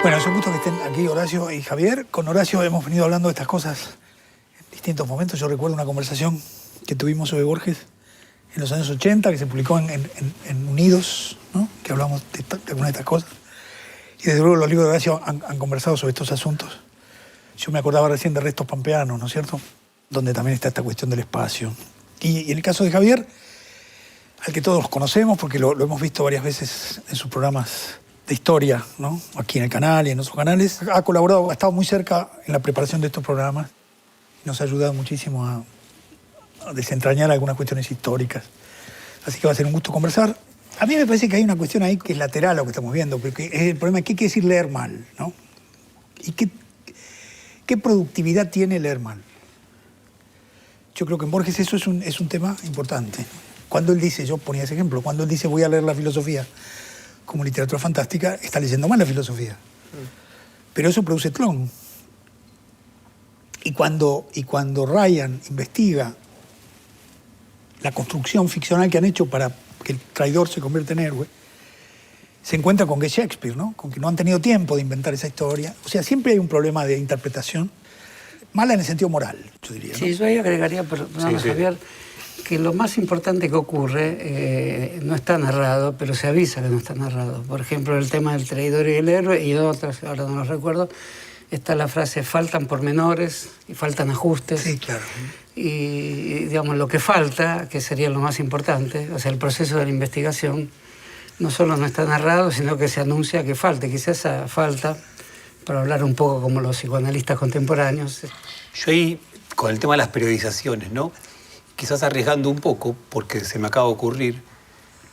Bueno, es un gusto que estén aquí Horacio y Javier. Con Horacio hemos venido hablando de estas cosas en distintos momentos. Yo recuerdo una conversación que tuvimos sobre Borges en los años 80, que se publicó en Unidos, ¿no? Que hablamos de algunas de estas cosas. Y desde luego los libros de Horacio han conversado sobre estos asuntos. Yo me acordaba recién de Restos Pampeanos, ¿no es cierto? Donde también está esta cuestión del espacio. Y en el caso de Javier, al que todos conocemos, porque lo hemos visto varias veces en sus programas de historia, ¿no? Aquí en el canal y en otros canales, ha colaborado, ha estado muy cerca en la preparación de estos programas. Nos ha ayudado muchísimo a desentrañar algunas cuestiones históricas. Así que va a ser un gusto conversar. A mí me parece que hay una cuestión ahí que es lateral a lo que estamos viendo, porque el problema es qué quiere decir leer mal, ¿no? Y qué productividad tiene leer mal. Yo creo que en Borges eso es un tema importante. Cuando él dice, yo ponía ese ejemplo, cuando él dice voy a leer la filosofía como literatura fantástica, está leyendo mal la filosofía. Pero eso produce tlón. Y cuando Ryan investiga la construcción ficcional que han hecho para que el traidor se convierta en héroe, se encuentra con que Shakespeare, ¿no? Con que no han tenido tiempo de inventar esa historia. O sea, siempre hay un problema de interpretación, mala en el sentido moral, yo diría, ¿no? Sí, yo ahí agregaría, perdón, sí. Javier, que lo más importante que ocurre no está narrado, pero se avisa que no está narrado. Por ejemplo, el tema del traidor y el héroe, y otras, ahora no los recuerdo, está la frase faltan pormenores y faltan ajustes. Sí, claro. Y, digamos, lo que falta, que sería lo más importante, o sea, el proceso de la investigación, no solo no está narrado, sino que se anuncia que falte. Quizás esa falta, para hablar un poco como los psicoanalistas contemporáneos. Yo ahí, con el tema de las periodizaciones, ¿no? Quizás arriesgando un poco, porque se me acaba de ocurrir,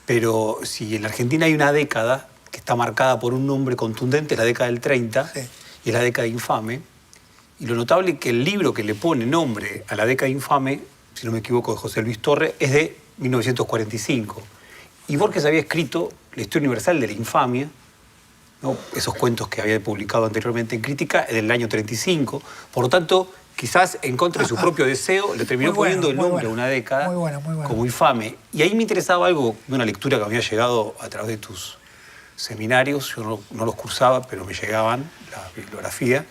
pero si en la Argentina hay una década que está marcada por un nombre contundente, es la década del 30, sí, y es la década infame, y lo notable es que el libro que le pone nombre a la década infame, si no me equivoco, de José Luis Torre, es de 1945. Y Borges había escrito La historia universal de la infamia, ¿no? Esos cuentos que había publicado anteriormente en Crítica, en el año 35. Por lo tanto, quizás en contra de su propio deseo, le terminó poniendo el nombre a una década como infame. Y ahí me interesaba algo de una lectura que me había llegado a través de tus seminarios. Yo no los cursaba, pero me llegaban, la bibliografía,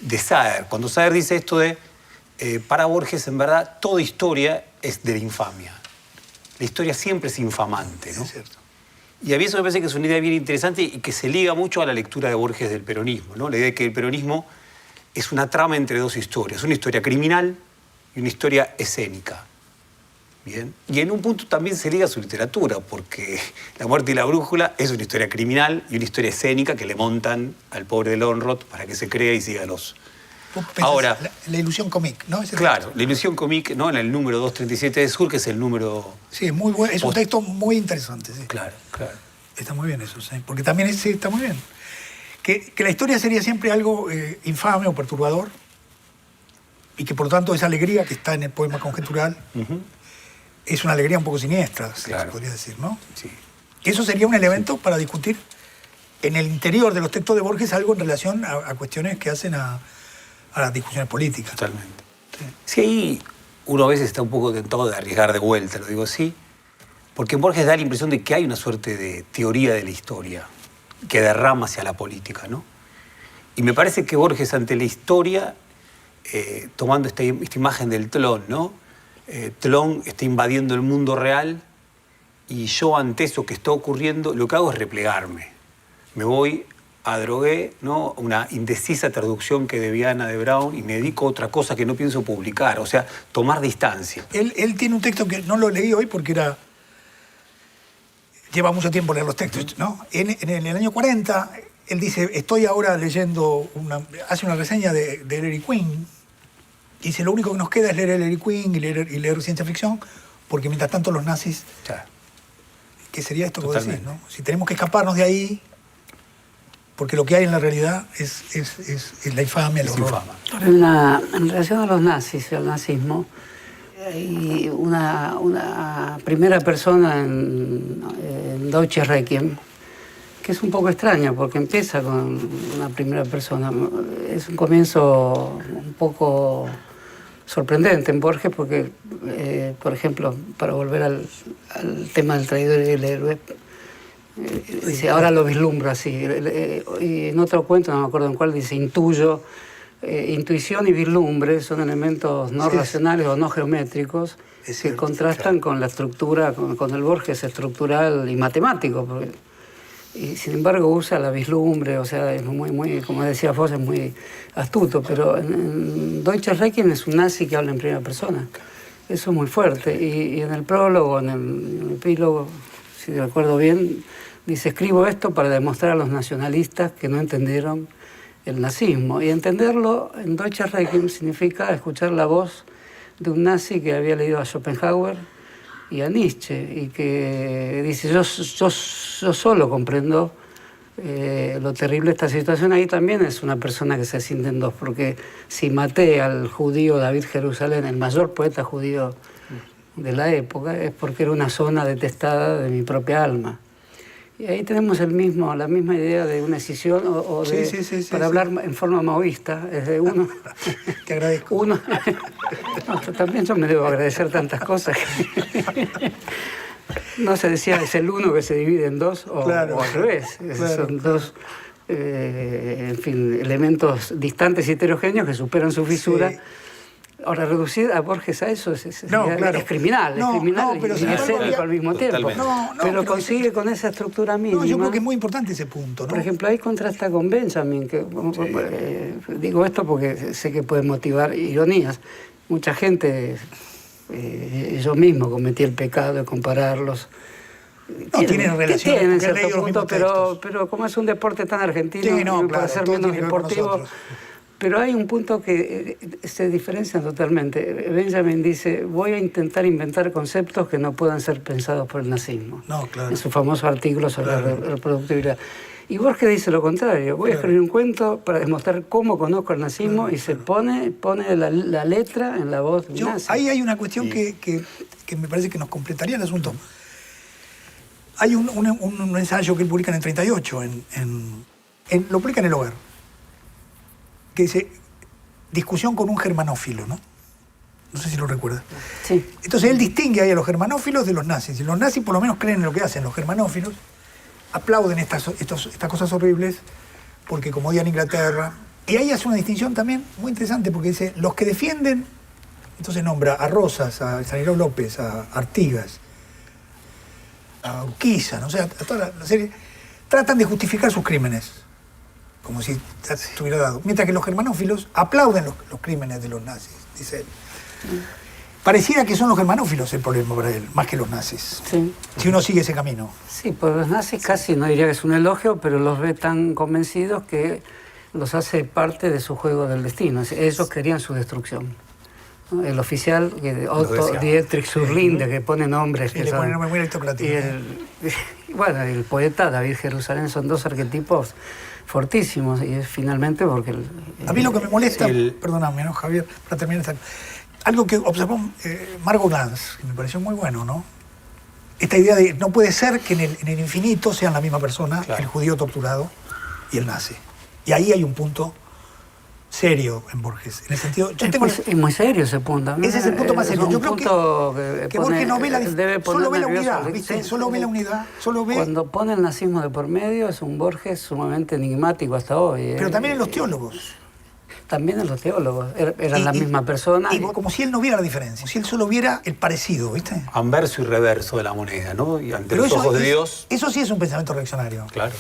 de Saer. Cuando Saer dice esto de, para Borges, en verdad, toda historia es de la infamia. La historia siempre es infamante, ¿no? Es cierto. Y a mí eso me parece que es una idea bien interesante y que se liga mucho a la lectura de Borges del peronismo, ¿no? La idea de que el peronismo es una trama entre dos historias, una historia criminal y una historia escénica. ¿Bien? Y en un punto también se liga a su literatura, porque La muerte y la brújula es una historia criminal y una historia escénica que le montan al pobre de Lönnrot para que se crea y siga los... Ahora, la ilusión cómic, ¿no? Claro, la ilusión cómic, ¿no? En el número 237 de Sur, que es el número... Sí, es muy bueno, es un texto muy interesante, sí. Claro, claro. Está muy bien eso, sí. Porque también sí, está muy bien. Que la historia sería siempre algo infame o perturbador, y que por lo tanto esa alegría que está en el poema conjetural es una alegría un poco siniestra, claro, se podría decir, ¿no? Sí. Eso sería un elemento para discutir en el interior de los textos de Borges algo en relación a cuestiones que hacen a las discusiones políticas. Totalmente. Sí, ahí uno a veces está un poco tentado de arriesgar de vuelta, lo digo así, porque en Borges da la impresión de que hay una suerte de teoría de la historia que derrama hacia la política, ¿no? Y me parece que Borges, ante la historia, tomando esta imagen del Tlón, ¿no? Tlón está invadiendo el mundo real y yo, ante eso que está ocurriendo, lo que hago es replegarme. Me voy a Drogué, ¿no? Una indecisa traducción que de Viana de Brown, y me dedico a otra cosa que no pienso publicar, o sea, tomar distancia. Él tiene un texto que no lo leí hoy porque lleva mucho tiempo leer los textos, ¿no? En el año 40, él dice, estoy ahora leyendo, hace una reseña de Ellery Queen, y dice, lo único que nos queda es leer Ellery Queen y leer ciencia ficción, porque mientras tanto los nazis... Claro. ¿Qué sería esto que vos decís, no? Si tenemos que escaparnos de ahí, porque lo que hay en la realidad es la infamia, el horror. En relación a los nazis y al nazismo, hay una primera persona en Deutsche Requiem que es un poco extraña porque empieza con una primera persona. Es un comienzo un poco sorprendente en Borges porque, por ejemplo, para volver al tema del traidor y el héroe, Dice, ahora lo vislumbro así. Y en otro cuento, no me acuerdo en cuál, dice, intuyo. Intuición y vislumbre son elementos no racionales o no geométricos que contrastan con la estructura, con el Borges estructural y matemático. Y sin embargo usa la vislumbre, o sea, es muy, como decía Foss, es muy astuto, pero en Deutsches Requiem es un nazi que habla en primera persona. Eso es muy fuerte. Y en el prólogo, en el epílogo, si recuerdo bien, dice, escribo esto para demostrar a los nacionalistas que no entendieron el nazismo. Y entenderlo en Deutsches Requiem significa escuchar la voz de un nazi que había leído a Schopenhauer y a Nietzsche, y que dice, yo solo comprendo lo terrible de esta situación. Ahí también es una persona que se siente en dos, porque si maté al judío David Jerusalén, el mayor poeta judío de la época, es porque era una zona detestada de mi propia alma. Y ahí tenemos la misma idea de una escisión para hablar en forma maoísta, es de uno. Te agradezco. Uno, no, también yo me debo agradecer tantas cosas. No se decía, es el uno que se divide en dos o al revés. Claro. Son dos, en fin, elementos distantes y heterogéneos que superan su fisura. Sí. Ahora, reducir a Borges a eso es criminal, pero y escénico al mismo tiempo. Pero consigue con esa estructura mínima. Yo creo que es muy importante ese punto, ¿no? Por ejemplo, ahí contrasta con Benjamin, que digo esto porque sé que puede motivar ironías. Mucha gente, yo mismo cometí el pecado de compararlos. Tienen relación. Tienen cierto punto, pero como es un deporte tan argentino, para ser menos deportivo. Pero hay un punto que se diferencian totalmente. Benjamin dice, voy a intentar inventar conceptos que no puedan ser pensados por el nazismo. En su famoso artículo sobre la reproductibilidad. Y Borges dice lo contrario, voy a escribir un cuento para demostrar cómo conozco el nazismo y se pone la letra en la voz nazi. Ahí hay una cuestión que me parece que nos completaría el asunto. Hay un ensayo que él publica en el 38, lo publica en El Hogar, que dice, discusión con un germanófilo, ¿no? No sé si lo recuerdas. Sí. Entonces él distingue ahí a los germanófilos de los nazis. Y los nazis por lo menos creen en lo que hacen. Los germanófilos aplauden estas cosas horribles porque como odian Inglaterra. Y ahí hace una distinción también muy interesante porque dice, los que defienden, entonces nombra a Rosas, a Stanislao López, a Artigas, a Urquiza, no sé, a toda la serie, tratan de justificar sus crímenes. Como si estuviera dado. Mientras que los germanófilos aplauden los crímenes de los nazis, dice él. Pareciera que son los germanófilos el problema para él, más que los nazis. Sí. Si uno sigue ese camino. Sí, pues los nazis casi no diría que es un elogio, pero los ve tan convencidos que los hace parte de su juego del destino. Ellos querían su destrucción. El oficial, Otto Dietrich Surlinde, que pone nombres. Sí, que le pone nombres muy aristocráticos. Bueno, el poeta David Jerusalén son dos arquetipos fortísimos, y es finalmente porque... A mí lo que me molesta, perdóname, ¿no, Javier? Para terminar, algo que observó Margot Glantz, que me pareció muy bueno, ¿no? Esta idea de no puede ser que en el infinito sean la misma persona, el judío torturado y el nazi. Y ahí hay un punto serio en Borges. En el sentido, es muy serio ese punto. Ese es el punto más serio. Yo creo que Borges no ve solo ve la unidad, ¿viste? Sí, solo ve la unidad, solo ve... Cuando pone el nazismo de por medio es un Borges sumamente enigmático hasta hoy. Pero también en los teólogos. También en los teólogos. Eran la misma persona. Y como si él no viera la diferencia, si él solo viera el parecido, ¿viste? Anverso y reverso de la moneda, ¿no? Y ante los ojos de Dios... Eso sí es un pensamiento reaccionario. Claro.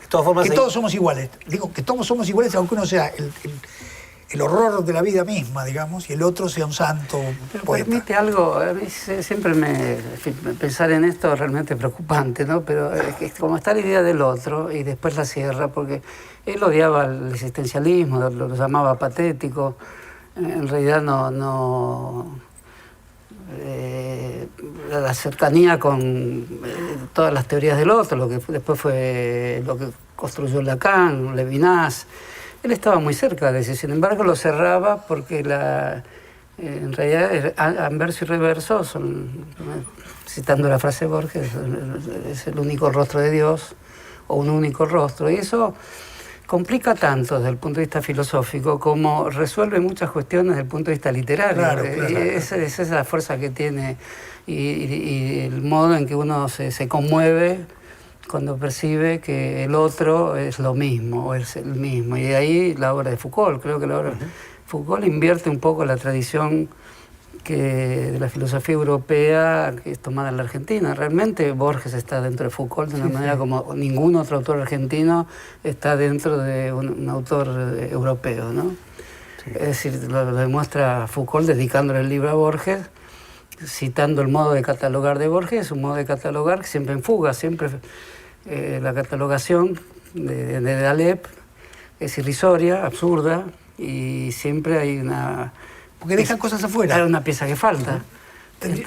De todas formas, todos somos iguales. Digo, que todos somos iguales, aunque uno sea el horror de la vida misma, digamos, y el otro sea un santo poeta. Permite algo, a mí siempre pensar en esto es realmente preocupante, ¿no? Pero como está la idea del otro, y después la cierra, porque él odiaba el existencialismo, lo llamaba patético, en realidad la cercanía con todas las teorías del otro, lo que después fue lo que construyó Lacan, Levinas. Él estaba muy cerca de eso, sin embargo lo cerraba porque en realidad anverso y reverso son, citando la frase de Borges, es el único rostro de Dios o un único rostro, y eso complica tanto desde el punto de vista filosófico como resuelve muchas cuestiones desde el punto de vista literario. Claro. Esa es la fuerza que tiene y el modo en que uno se conmueve cuando percibe que el otro es lo mismo, o es el mismo. Y de ahí la obra de Foucault. Creo que la obra de Foucault invierte un poco la tradición de la filosofía europea que es tomada en la Argentina. Realmente Borges está dentro de Foucault de una manera como ningún otro autor argentino está dentro de un autor europeo, ¿no? Sí. Es decir, lo demuestra Foucault dedicándole el libro a Borges, citando el modo de catalogar de Borges, un modo de catalogar que siempre en fuga, siempre la catalogación de Dalep es irrisoria, absurda, y siempre hay una... Porque dejan cosas afuera. Hay una pieza que falta.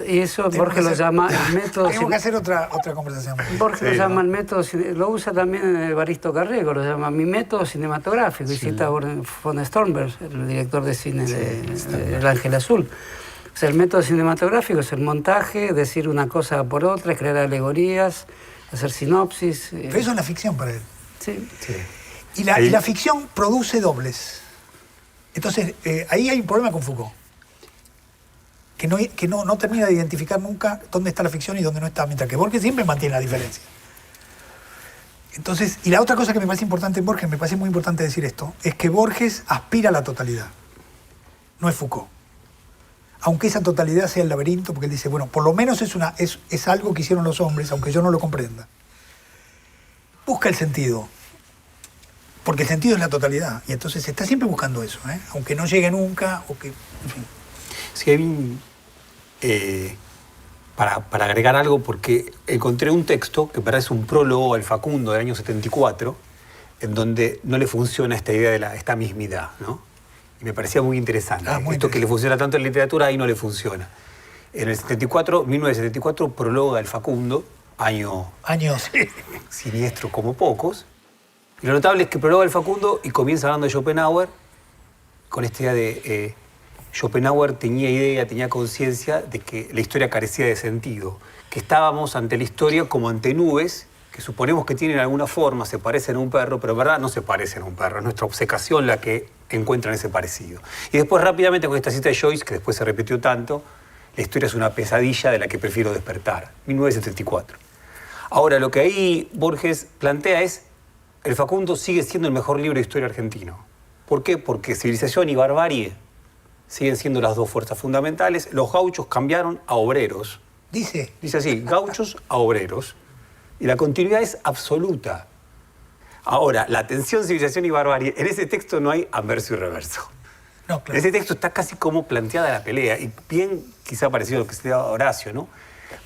Y eso Borges lo llama el método... Tenemos que hacer otra conversación. Borges lo llama el método... Lo usa también en el Evaristo Carrego, lo llama mi método cinematográfico. Y cita a von Sternberg, el director de cine de El Ángel Azul. O sea, el método cinematográfico es el montaje, decir una cosa por otra, crear alegorías, hacer sinopsis. Pero eso es la ficción para él. Sí. Y la ficción produce dobles. Entonces, ahí hay un problema con Foucault. Que no termina de identificar nunca dónde está la ficción y dónde no está, mientras que Borges siempre mantiene la diferencia. Entonces, y la otra cosa que me parece importante en Borges, me parece muy importante decir esto, es que Borges aspira a la totalidad. No es Foucault. Aunque esa totalidad sea el laberinto, porque él dice, bueno, por lo menos es algo que hicieron los hombres, aunque yo no lo comprenda. Busca el sentido. Porque el sentido es la totalidad. Y entonces está siempre buscando eso, ¿eh? Aunque no llegue nunca, o que... En fin. Sí, para agregar algo, porque encontré un texto que parece un prólogo al Facundo del año 74, en donde no le funciona esta idea de esta mismidad, ¿no? Y me parecía muy interesante. Esto que le funciona tanto en literatura, ahí no le funciona. En el 1974, prologa el Facundo, años siniestro como pocos. Y lo notable es que prologa el Facundo y comienza hablando de Schopenhauer, con esta idea de... Schopenhauer tenía conciencia de que la historia carecía de sentido, que estábamos ante la historia como ante nubes que suponemos que tienen alguna forma, se parecen a un perro, pero en verdad no se parecen a un perro, es nuestra obcecación la que encuentran ese parecido. Y después rápidamente con esta cita de Joyce, que después se repitió tanto, la historia es una pesadilla de la que prefiero despertar, 1974. Ahora, lo que ahí Borges plantea es, el Facundo sigue siendo el mejor libro de historia argentino. ¿Por qué? Porque civilización y barbarie siguen siendo las dos fuerzas fundamentales. Los gauchos cambiaron a obreros. Dice así, gauchos a obreros. Y la continuidad es absoluta. Ahora, la tensión, civilización y barbarie, en ese texto no hay anverso y reverso. No, claro. En ese texto está casi como planteada la pelea. Y bien quizá parecido a lo que se da Horacio, ¿no?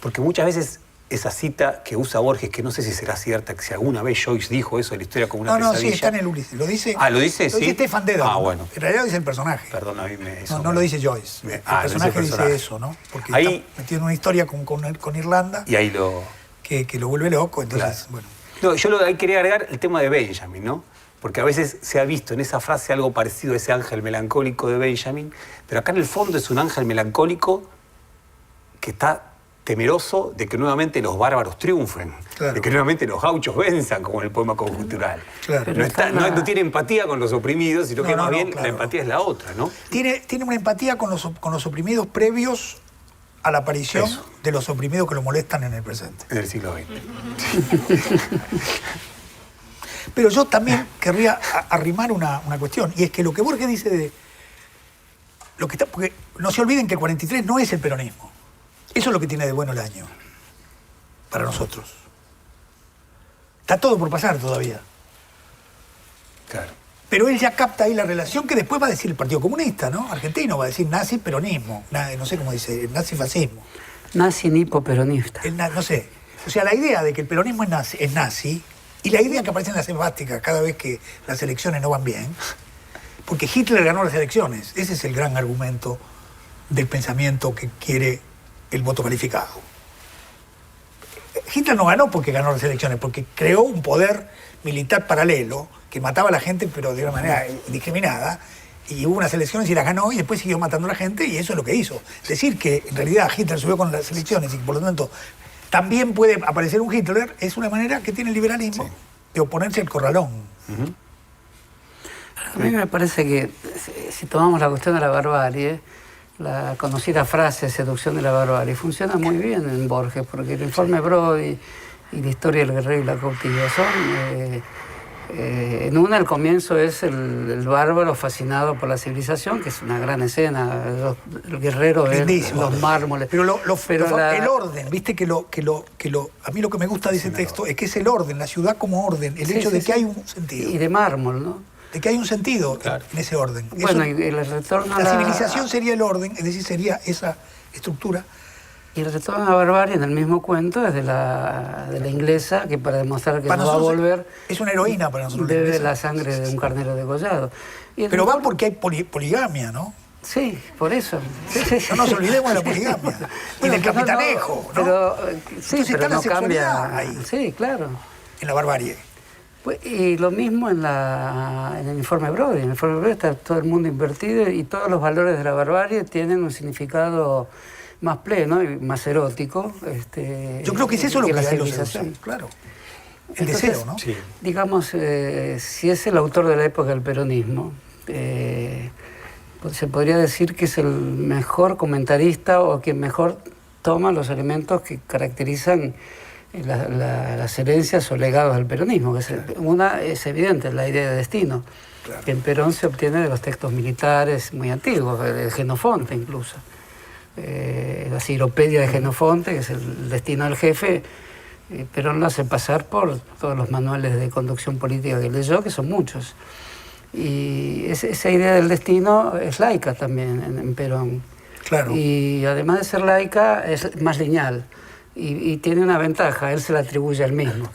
Porque muchas veces esa cita que usa Borges, que no sé si será cierta, que si alguna vez Joyce dijo eso de la historia como una pesadilla. No, sí, está en el Ulises. Lo dice... ¿lo dice? Lo dice Stefan Dedon. Bueno. En realidad lo dice el personaje. Perdón, a mí no lo dice Joyce. El personaje dice eso, ¿no? Porque ahí está metido en una historia con Irlanda. Y ahí lo... Que lo vuelve loco, entonces, claro. Bueno. No, yo ahí quería agregar el tema de Benjamin, ¿no? Porque a veces se ha visto en esa frase algo parecido a ese ángel melancólico de Benjamin, pero acá en el fondo es un ángel melancólico que está temeroso de que nuevamente los bárbaros triunfen, claro, de que nuevamente los gauchos venzan, como en el poema conjuntural. Claro. No tiene empatía con los oprimidos, sino que más bien claro, la empatía es la otra, ¿no? Tiene una empatía con los oprimidos previos a la aparición de los oprimidos que lo molestan en el presente. En el siglo XX. Pero yo también querría arrimar una cuestión, y es que lo que Borges dice de... porque no se olviden que el 43 no es el peronismo. Eso es lo que tiene de bueno el año, para nosotros. Está todo por pasar todavía. Claro. Pero él ya capta ahí la relación que después va a decir el Partido Comunista, ¿no? Argentino, va a decir nazi-peronismo, no sé cómo dice, nazi-fascismo. Nazi-nipo-peronista. No sé. O sea, la idea de que el peronismo es nazi, y la idea que aparece en las esvásticas cada vez que las elecciones no van bien, porque Hitler ganó las elecciones. Ese es el gran argumento del pensamiento que quiere el voto calificado. Hitler no ganó porque ganó las elecciones, porque creó un poder militar paralelo que mataba a la gente, pero de una manera discriminada, y hubo unas elecciones y las ganó, y después siguió matando a la gente, y eso es lo que hizo. Decir que en realidad Hitler subió con las elecciones y que por lo tanto también puede aparecer un Hitler, es una manera que tiene el liberalismo de oponerse al corralón. A mí me parece que si tomamos la cuestión de la barbarie, la conocida frase seducción de la barbarie funciona muy bien en Borges, porque el informe Brody, y la historia del guerrero y la cautividad. En una, el comienzo es el bárbaro fascinado por la civilización, que es una gran escena. El guerrero ve los mármoles. Pero, el orden, viste que a mí lo que me gusta de ese texto es que es el orden, la ciudad como orden, el hecho de que hay un sentido. Y de mármol, ¿no? De que hay un sentido en ese orden. Bueno, eso, y el retorno la civilización sería el orden, es decir, sería esa estructura. Y el retorno a la barbarie en el mismo cuento es de la inglesa, que para demostrar que no va a volver... Es una heroína para nosotros. Bebe la sangre de un carnero degollado. Pero va porque hay poligamia, ¿no? Sí, por eso. No nos olvidemos de la poligamia. Y del capitanejo, ¿no? Pero, sí, entonces pero está la no sexualidad cambia. ahí. Sí, claro. En la barbarie. Pues, y lo mismo en el informe Brody. En el informe Brody está todo el mundo invertido y todos los valores de la barbarie tienen un significado más pleno y más erótico. Yo creo que es eso lo que la hay civilización. Claro. El Entonces, deseo, ¿no? Sí. Digamos, si es el autor de la época del peronismo, pues se podría decir que es el mejor comentarista o quien mejor toma los elementos que caracterizan las herencias o legados del peronismo. Una es evidente, la idea de destino, que en Perón se obtiene de los textos militares muy antiguos, de Jenofonte incluso. La Ciropedia de Jenofonte, que es el destino del jefe, Perón lo hace pasar por todos los manuales de conducción política que leyó, que son muchos. Y esa idea del destino es laica también en Perón. Claro. Y además de ser laica, es más lineal. Y tiene una ventaja, él se la atribuye al mismo.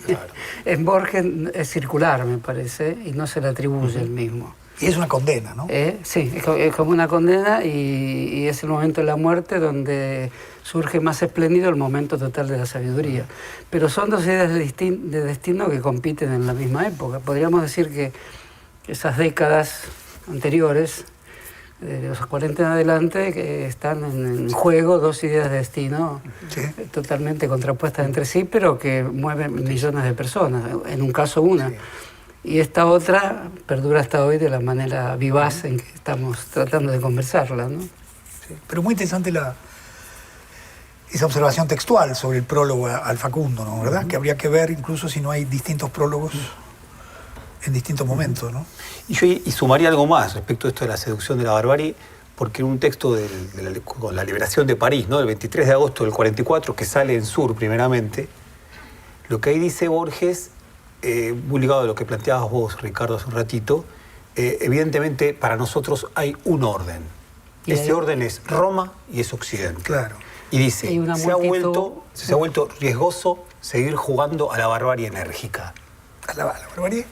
Claro. En Borges es circular, me parece, y no se la atribuye él mismo. Y es una condena, ¿no? Sí, es como una condena y es el momento de la muerte donde surge más espléndido el momento total de la sabiduría. Pero son dos ideas de destino que compiten en la misma época. Podríamos decir que esas décadas anteriores, de los 40 en adelante, que están en juego dos ideas de destino totalmente contrapuestas entre sí, pero que mueven millones de personas, en un caso una. Sí. Y esta otra perdura hasta hoy de la manera vivaz en que estamos tratando de conversarla, ¿no? Sí. Pero muy interesante esa observación textual sobre el prólogo al Facundo, ¿no? ¿Verdad? Que habría que ver incluso si no hay distintos prólogos en distintos momentos, ¿no? Y sumaría algo más respecto a esto de la seducción de la barbarie, porque en un texto con la liberación de París, ¿no? El 23 de agosto del 44, que sale en Sur primeramente, lo que ahí dice Borges, muy ligado a lo que planteabas vos, Ricardo, hace un ratito, evidentemente para nosotros hay un orden. Ese orden es Roma y es Occidente. Claro. Y dice, se ha vuelto riesgoso seguir jugando a la barbarie enérgica. ¿A la barbarie?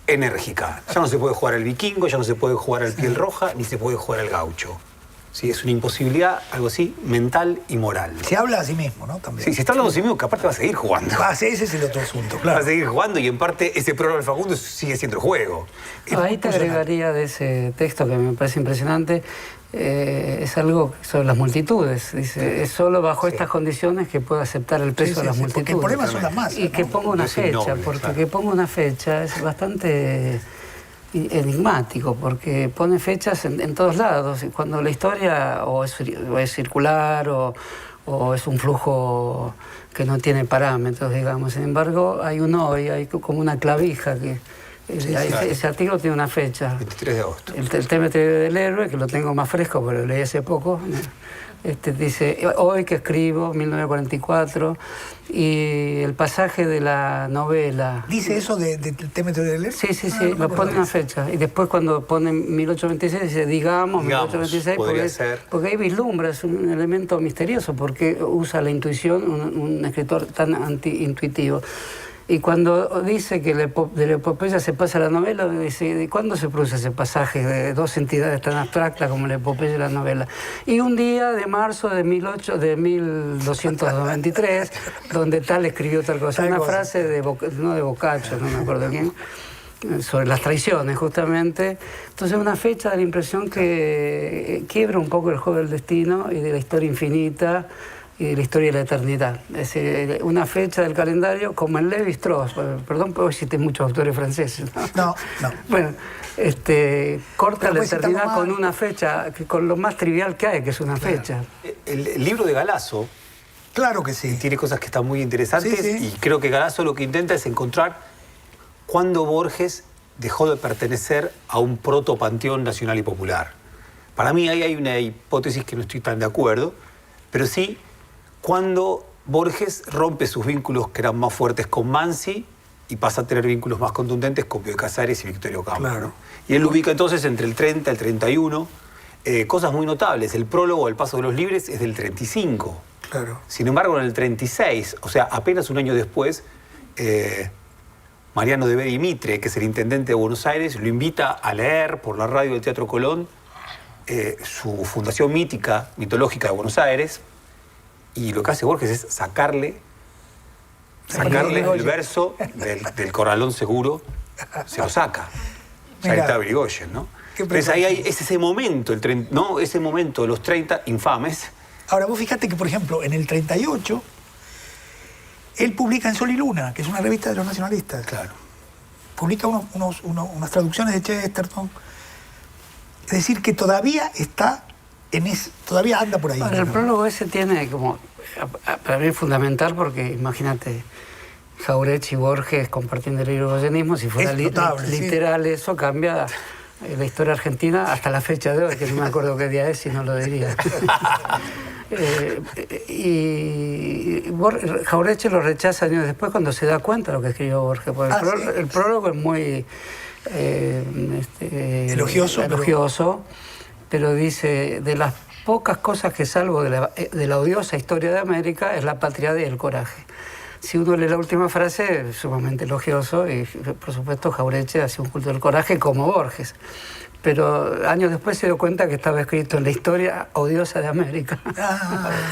Enérgica. Ya no se puede jugar al vikingo, ya no se puede jugar al piel roja, ni se puede jugar al gaucho. Sí, es una imposibilidad, algo así, mental y moral. Se habla a sí mismo, ¿no? También. Sí, se está hablando a sí mismo, que aparte va a seguir jugando. Ese es el otro asunto, claro. Va a seguir jugando y en parte ese prólogo del Facundo sigue siendo el juego. Ahí te agregaría de ese texto que me parece impresionante, es algo sobre las multitudes. Dice, es solo bajo estas condiciones que puedo aceptar el peso de las multitudes. Porque el problema son las masas. Y que ponga una fecha, porque que ponga una fecha es bastante enigmático, porque pone fechas en todos lados. Cuando la historia o es circular o es un flujo que no tiene parámetros, digamos. Sin embargo, hay un hoy, hay como una clavija que... Ese artículo tiene una fecha. 23 de agosto. El tema del héroe, que lo tengo más fresco, pero lo leí hace poco. Dice, hoy que escribo, 1944, y el pasaje de la novela... ¿Dice eso del tema del héroe? Sí, lo pone una fecha. Y después cuando pone 1826, dice, digamos 1826, porque ahí vislumbra, es un elemento misterioso, porque usa la intuición, un escritor tan anti-intuitivo. Y cuando dice que de la epopeya se pasa a la novela, dice, ¿de cuándo se produce ese pasaje de dos entidades tan abstractas como la epopeya y la novela? Y un día de marzo de 1293, donde tal escribió tal cosa. Una frase no de Boccaccio, no me acuerdo quién, sobre las traiciones, justamente. Entonces, una fecha da la impresión que quiebra un poco el juego del destino y de la historia infinita y de la historia de la eternidad. Es decir, una fecha del calendario como en Lévi-Strauss, perdón, pero existen muchos autores franceses. No. Bueno, corta la eternidad con una fecha, con lo más trivial que hay, que es una fecha. El libro de Galasso, Claro que sí. Tiene cosas que están muy interesantes Sí, sí. y creo que Galasso lo que intenta es encontrar cuándo Borges dejó de pertenecer a un proto-panteón nacional y popular. Para mí ahí hay una hipótesis que no estoy tan de acuerdo, pero sí cuando Borges rompe sus vínculos que eran más fuertes con Mansi y pasa a tener vínculos más contundentes con Bioy Casares y Victorio Campo. Claro. ¿no? Y él lo ubica entonces entre el 30 y el 31. Cosas muy notables. El prólogo al Paso de los Libres es del 35. Claro. Sin embargo, en el 36, o sea, apenas un año después, Mariano de Bedi Mitre, que es el intendente de Buenos Aires, lo invita a leer por la radio del Teatro Colón su fundación mítica, mitológica de Buenos Aires, y lo que hace Borges es sacarle el verso del Corralón Seguro, se lo saca. Ya Mirá. está Brigoyen, ¿no? Qué Entonces ahí preparación. es ese momento, ¿no? Ese momento de los 30 infames. Ahora, vos fíjate que, por ejemplo, en el 38, él publica en Sol y Luna, que es una revista de los nacionalistas. Claro. Publica unas traducciones de Chesterton. Es decir, que todavía está todavía anda por ahí. Ahora, el prólogo ese tiene como, para mí es fundamental porque imagínate, Jauretche y Borges compartiendo el irigoyenismo, si fuera Es notable, sí. literal eso cambia la historia argentina hasta la fecha de hoy, que no me acuerdo qué día es si no lo diría. Jauretche lo rechaza años después cuando se da cuenta de lo que escribió Borges. Porque ¿sí? El prólogo es muy elogioso, pero dice, de las pocas cosas que salvo de la odiosa historia de América es la patria y el coraje. Si uno lee la última frase, es sumamente elogioso y, por supuesto, Jauretche hace un culto del coraje como Borges. Pero años después se dio cuenta que estaba escrito en la historia odiosa de América.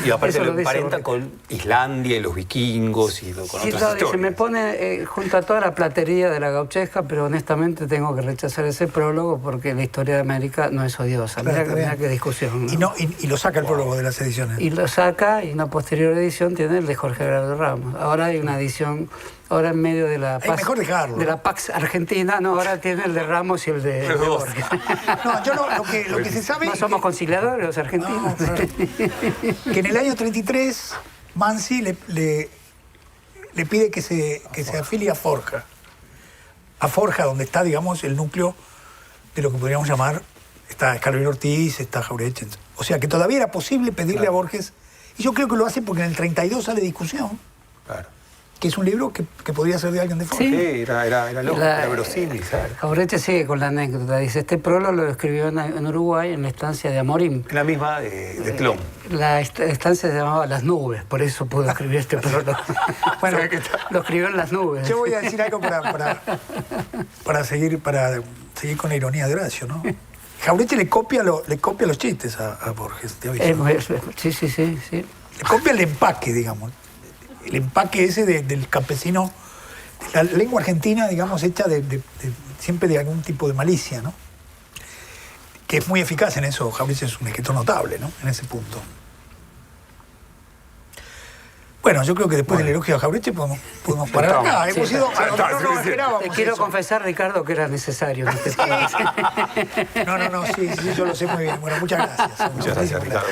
Y aparte Eso lo lo dice emparenta Borges. con Islandia y los vikingos y con Sí, otras no, historias. dice, me pone junto a toda la platería de la gauchesca, pero honestamente tengo que rechazar ese prólogo porque la historia de América no es odiosa. Claro, está Mira bien. qué discusión. ¿no? Y lo saca el prólogo de las ediciones. Y lo saca, y una posterior edición tiene el de Jorge Gerardo Ramos. Ahora hay una edición, ahora en medio de la Es mejor dejarlo. de la Pax Argentina, no, ahora tiene el de Ramos y el de Borges. No, yo lo que se sabe... No somos conciliadores los argentinos. No, claro. Que en el año 33 Mansi le pide que se afilie a Forja. A Forja, donde está, digamos, el núcleo de lo que podríamos llamar, está Escalabrini Ortiz, está Jauretche. O sea, que todavía era posible pedirle a Borges, y yo creo que lo hace porque en el 32 sale Discusión, Claro. que es un libro que podría ser de alguien de Forja. Sí. Sí, era loco, era verosímil, claro. Jauretche sigue con la anécdota. Dice, este prólogo lo escribió en Uruguay, en la estancia de Amorim. La misma de Tlón. La estancia se llamaba Las Nubes, por eso pudo escribir este prólogo. Bueno, lo escribió en Las Nubes. yo voy a decir algo para seguir con la ironía de Horacio, ¿no? Jauretche le copia los chistes a Borges, te aviso. Sí. Le copia el empaque, digamos. El empaque ese del campesino, la lengua argentina, digamos, hecha siempre de algún tipo de malicia, ¿no? Que es muy eficaz en eso. Jauretche es un escritor notable, ¿no? En ese punto. Bueno, yo creo que después del elogio a Jauretche podemos parar acá. Hemos ido a donde no nos esperábamos. Te quiero eso. confesar, Ricardo, que era necesario. En este No, sí, yo lo sé muy bien. Bueno, muchas gracias. Muchas gracias, Ricardo.